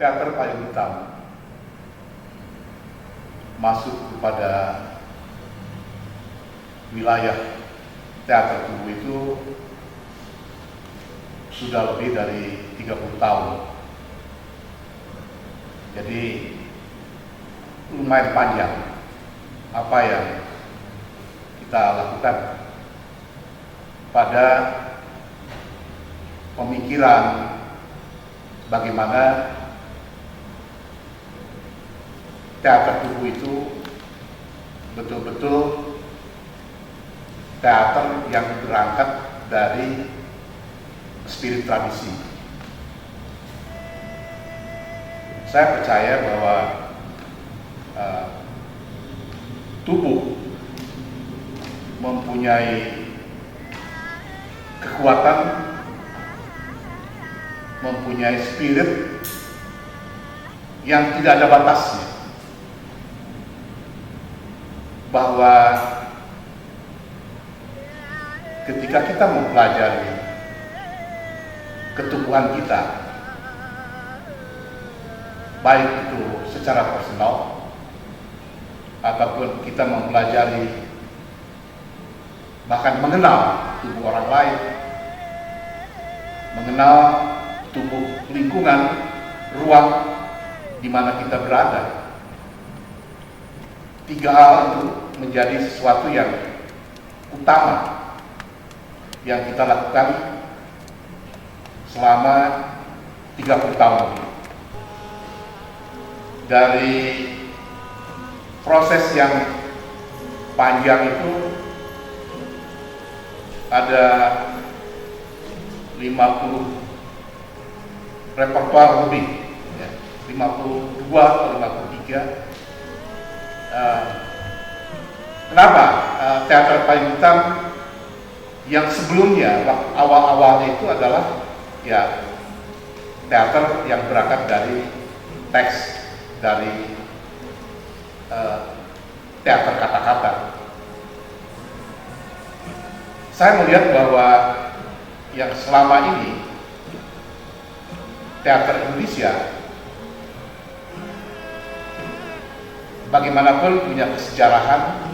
teater payung hitam masuk kepada wilayah teater tubuh itu sudah lebih dari 30 tahun. Jadi lumayan panjang apa yang kita lakukan pada pemikiran bagaimana teater tubuh itu betul-betul teater yang berangkat dari spirit tradisi. Saya percaya bahwa tubuh mempunyai kekuatan, mempunyai spirit yang tidak ada batasnya, bahwa ketika kita mempelajari ketubuhan kita, baik itu secara personal ataupun kita mempelajari bahkan mengenal tubuh orang lain, mengenal tubuh lingkungan, ruang di mana kita berada. Tiga hal itu menjadi sesuatu yang utama yang kita lakukan selama 30 tahun. Dari proses yang panjang itu ada 50 repertoar lebih, ya, 52 atau 53. Kenapa teater payung hitam yang sebelumnya awal-awalnya itu adalah ya teater yang berangkat dari teks, dari teater kata-kata. Saya melihat bahwa yang selama ini teater Indonesia bagaimanapun punya kesejarahan,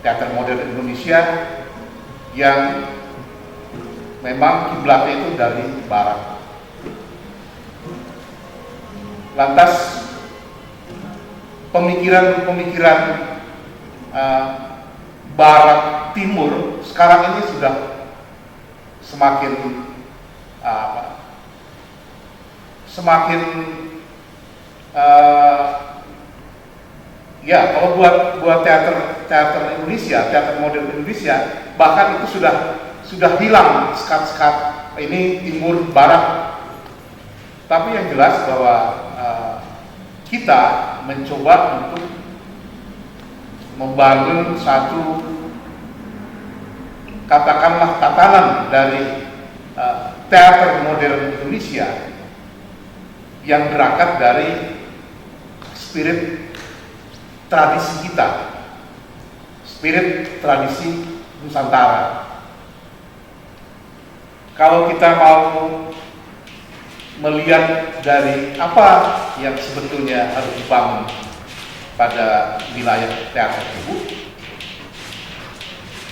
teater modern Indonesia yang memang kiblatnya itu dari barat. Lantas pemikiran-pemikiran barat timur sekarang ini sudah semakin ya kalau buat teater Indonesia, teater modern Indonesia, bahkan itu sudah hilang sekat-sekat ini timur barat. Tapi yang jelas bahwa kita mencoba untuk membangun satu katakanlah tatanan dari teater modern Indonesia yang berangkat dari spirit tradisi kita, spirit tradisi Nusantara. Kalau kita mau melihat dari apa yang sebetulnya harus dibangun pada wilayah teater tubuh,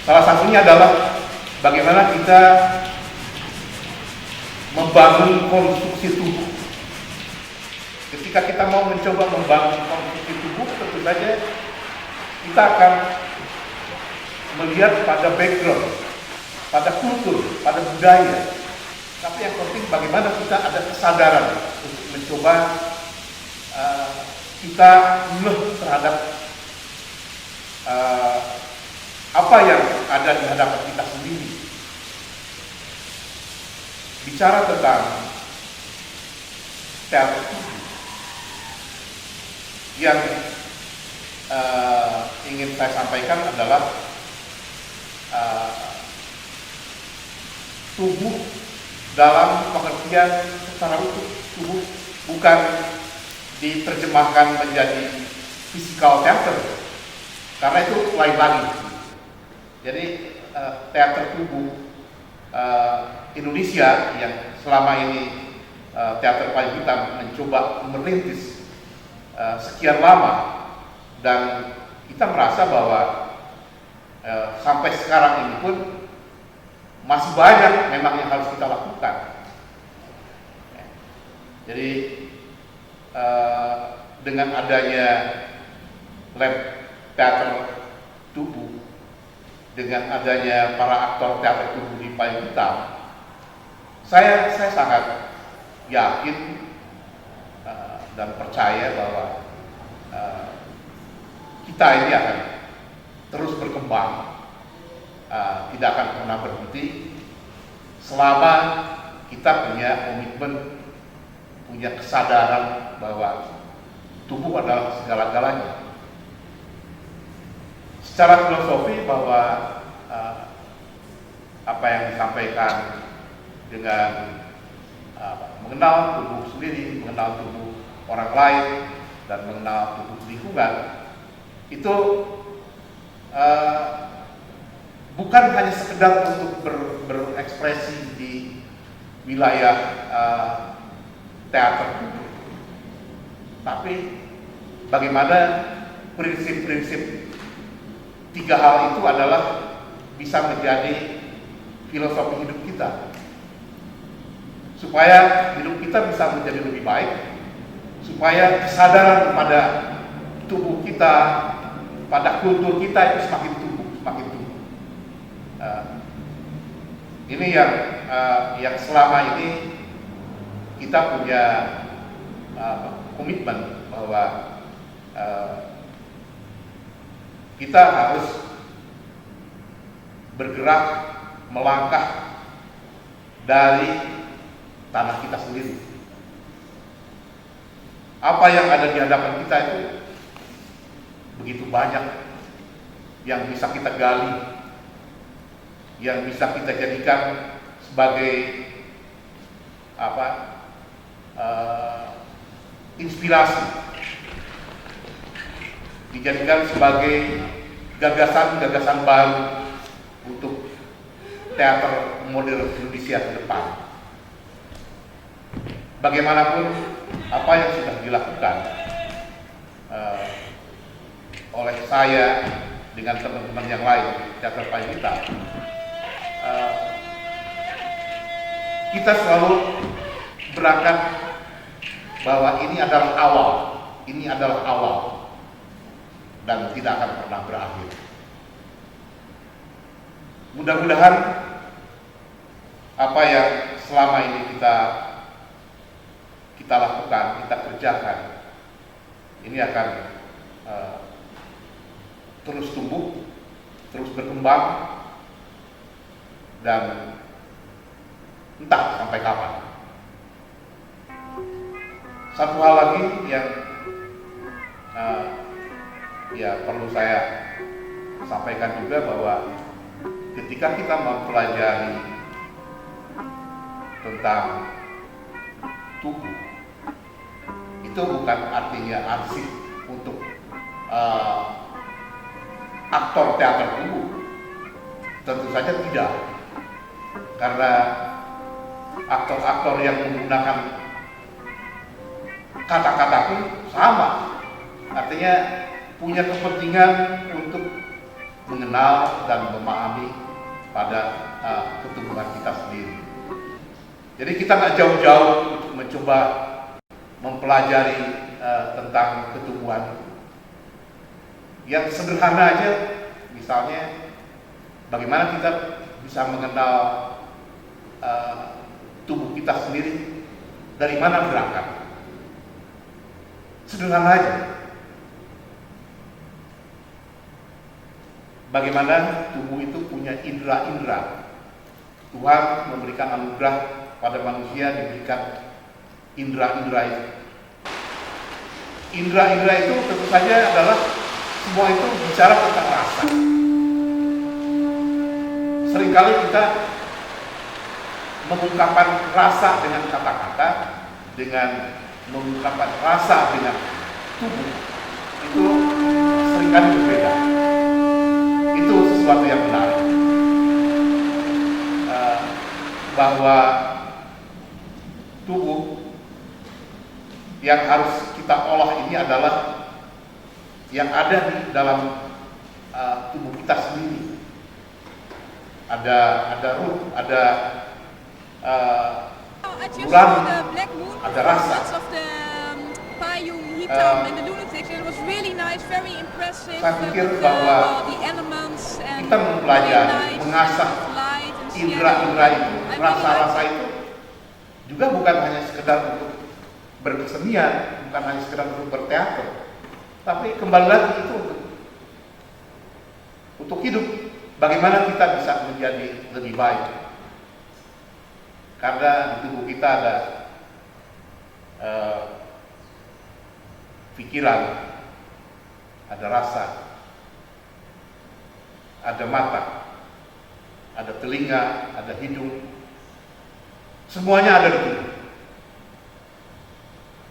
salah satunya adalah bagaimana kita membangun konstruksi tubuh. Ketika kita mau mencoba membangun konstruksi tubuh, tentu saja kita akan melihat pada background, pada kultur, pada budaya. Tapi yang penting bagaimana kita ada kesadaran untuk mencoba kita ngeh terhadap apa yang ada di hadapan kita sendiri. Bicara tentang teater tubuh, yang ingin saya sampaikan adalah tubuh dalam pengertian secara utuh. Tubuh bukan diterjemahkan menjadi physical theater, karena itu lain lagi. Jadi teater tubuh Indonesia yang selama ini Teater Payung Hitam mencoba merintis sekian lama, dan kita merasa bahwa sampai sekarang ini pun masih banyak memang yang harus kita lakukan. Jadi dengan adanya lab teater tubuh, dengan adanya para aktor teater tubuh di Payung Hitam, saya sangat yakin dan percaya bahwa kita ini akan terus berkembang, tidak akan pernah berhenti selama kita punya komitmen, punya kesadaran bahwa tubuh adalah segala-galanya. Secara filosofi bahwa apa yang disampaikan dengan mengenal tubuh sendiri, mengenal tubuh orang lain, dan mengenal tubuh lingkungan, itu bukan hanya sekedar untuk berekspresi di wilayah teater tubuh, tapi bagaimana prinsip-prinsip tiga hal itu adalah bisa menjadi filosofi hidup kita, supaya hidup kita bisa menjadi lebih baik, supaya kesadaran pada tubuh kita, pada kultur kita itu semakin tumbuh. Ini yang selama ini kita punya komitmen bahwa kita harus bergerak, melangkah dari tanah kita sendiri. Apa yang ada di hadapan kita itu begitu banyak yang bisa kita gali, yang bisa kita jadikan sebagai inspirasi, dijadikan sebagai gagasan-gagasan baru untuk teater modern Indonesia ke depan. Bagaimanapun apa yang sudah dilakukan oleh saya dengan teman-teman yang lain teater Payung Hitam, kita selalu berangkat bahwa ini adalah awal dan tidak akan pernah berakhir. Mudah-mudahan apa yang selama ini kita lakukan, kita kerjakan, ini akan terus tumbuh, terus berkembang, dan entah sampai kapan. Satu hal lagi yang perlu saya sampaikan juga, bahwa ketika kita mempelajari tentang tubuh, itu bukan artinya arsip untuk aktor teater tubuh. Tentu saja tidak, karena aktor-aktor yang menggunakan kata-kata pun sama, artinya punya kepentingan untuk mengenal dan memahami pada ketubuhan kita sendiri. Jadi kita nggak jauh-jauh untuk mencoba mempelajari tentang ketubuhan yang sederhana aja, misalnya bagaimana kita bisa mengenal tubuh kita sendiri, dari mana berangkat. Sederhana aja. Bagaimana tubuh itu punya indera-indera. Tuhan memberikan anugerah pada manusia, diberikan indera-indera itu. Indera-indera itu tentu saja adalah semua itu bicara tentang rasa. Seringkali kita mengungkapkan rasa dengan kata-kata, dengan mengungkapkan rasa dengan tubuh, itu seringkali berbeda. Itu sesuatu yang menarik, bahwa tubuh yang harus kita olah ini adalah yang ada di dalam tubuh kita sendiri. Ada ruh, ada nurani, ada rasa. Saya pikir bahwa kita mempelajari, mengasah indera-indera itu, rasa-rasa itu juga bukan hanya sekedar untuk berkesenian, bukan hanya sekedar untuk berteater, tapi kembali lagi itu untuk hidup. Bagaimana kita bisa menjadi lebih baik? Karena di tubuh kita ada pikiran, ada rasa, ada mata, ada telinga, ada hidung. Semuanya ada di tubuh.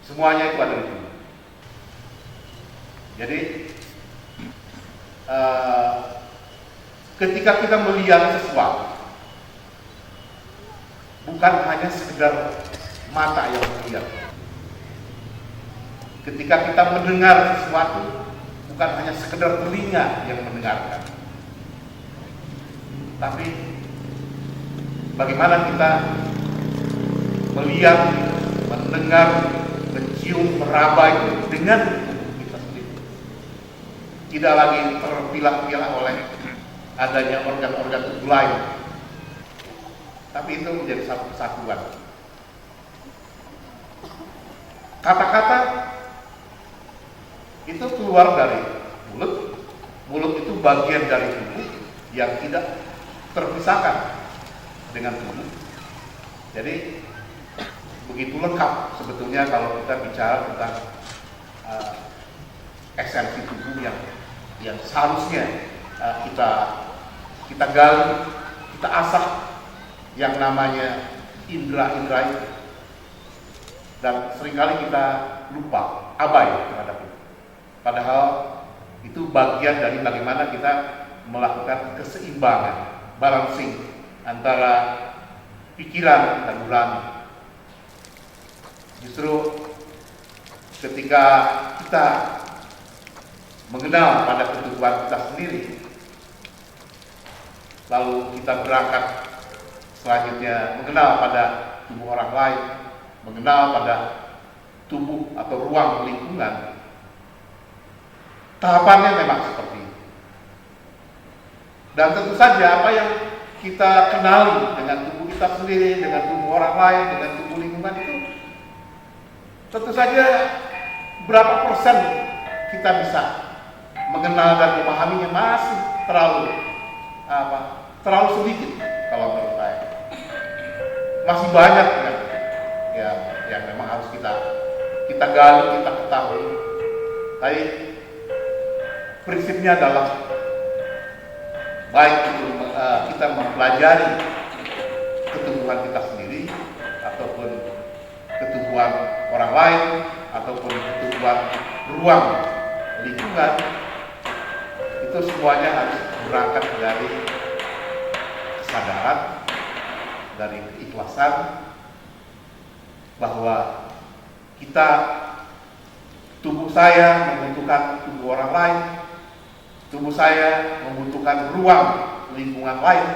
Semuanya itu ada di tubuh. Jadi ketika kita melihat sesuatu, bukan hanya sekedar mata yang melihat. Ketika kita mendengar sesuatu, bukan hanya sekedar telinga yang mendengarkan. Tapi bagaimana kita melihat, mendengar, mencium, meraba itu dengan tubuh kita sendiri. Tidak lagi terpilah-pilah oleh adanya organ-organ tubuh lain, tapi itu menjadi satu kesatuan. Kata-kata itu keluar dari mulut. Mulut itu bagian dari tubuh yang tidak terpisahkan dengan tubuh. Jadi begitu lengkap sebetulnya kalau kita bicara tentang esensi tubuh yang seharusnya kita gali, kita asah yang namanya indera-indera itu. Dan seringkali kita lupa, abai terhadap itu. Padahal itu bagian dari bagaimana kita melakukan keseimbangan, balancing antara pikiran dan nurani. Justru ketika kita mengenal pada ketubuhan kita sendiri, lalu kita berangkat selanjutnya mengenal pada tubuh orang lain, mengenal pada tubuh atau ruang lingkungan. Tahapannya memang seperti itu. Dan tentu saja apa yang kita kenali dengan tubuh kita sendiri, dengan tubuh orang lain, dengan tubuh lingkungan itu, tentu saja berapa persen kita bisa mengenal dan memahaminya masih terlalu sedikit kalau menurut saya. Masih banyak yang memang harus kita gali, kita ketahui. Tapi prinsipnya adalah baik itu kita mempelajari ketubuhan kita sendiri ataupun ketubuhan orang lain ataupun ketubuhan ruang lingkungan, itu semuanya harus berangkat dari kesadaran, dari keikhlasan bahwa tubuh saya membutuhkan tubuh orang lain, tubuh saya membutuhkan ruang lingkungan lain.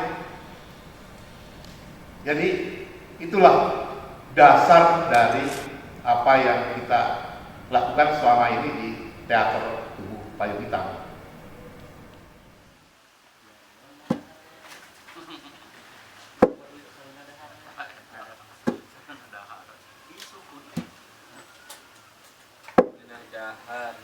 Jadi itulah dasar dari apa yang kita lakukan selama ini di teater tubuh payung hitam. Jahat